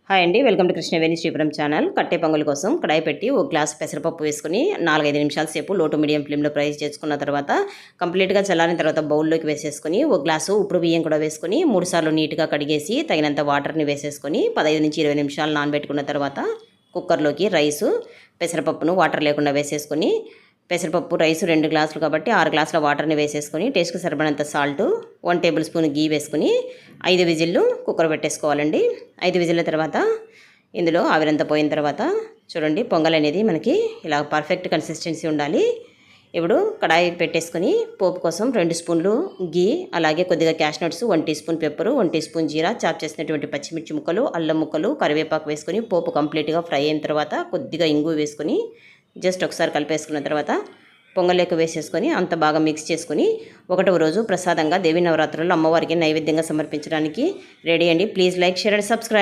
Hi అండి, welcome to Krishnaveni Sripuram channel. కట్టె పొంగల్ కోసం కడాయి పెట్టి ఒక గ్లాస్ పెసరపప్పు వేసుకుని 4-5 నిమిషాల సేపు లో టు మీడియం ఫ్లేమ్లో ఫ్రై చేసుకున్న తర్వాత కంప్లీట్గా చల్లారిన తర్వాత బౌల్లోకి వేసేసుకొని ఒక గ్లాసు ఉప్పుడు బియ్యం కూడా వేసుకొని 3 సార్లు నీట్గా కడిగేసి తగినంత వాటర్ని వేసేసుకొని 15 నుంచి 20 నిమిషాలు నానబెట్టుకున్న తర్వాత కుక్కర్లోకి రైసు పెసరపప్పును వాటర్ లేకుండా వేసేసుకొని పెసరపప్పు రైసు 2 గ్లాసులు కాబట్టి 6 గ్లాసుల వాటర్ని వేసేసుకొని టేస్ట్కి సరిపడినంత సాల్టు 1 టేబుల్ స్పూన్ గీ వేసుకుని 5 విజిల్లు కుక్కర్ పెట్టేసుకోవాలండి. 5 విజిల్ల తర్వాత ఇందులో ఆవిరంతా పోయిన తర్వాత చూడండి, పొంగల్ అనేది మనకి ఇలా పర్ఫెక్ట్ కన్సిస్టెన్సీ ఉండాలి. ఇప్పుడు కడాయి పెట్టేసుకొని పోపు కోసం 2 స్పూన్లు గీ, అలాగే కొద్దిగా cashnuts, 1 teaspoon pepper, 1 teaspoon jeera, chop చేసినటువంటి పచ్చిమిర్చి ముక్కలు, అల్లం ముక్కలు, కరివేపాకు వేసుకొని పోపు కంప్లీట్గా ఫ్రై అయిన తర్వాత కొద్దిగా ఇంగు వేసుకొని జస్ట్ ఒకసారి కలిపేసుకున్న తర్వాత పొంగలేక వేసేసుకొని అంత బాగా మిక్స్ చేసుకొని 1వ రోజు ప్రసాదంగా దేవి నవరాత్రుల్లో అమ్మవారికి నైవేద్యంగా సమర్పించడానికి రెడీ అండి. Please like, share and subscribe.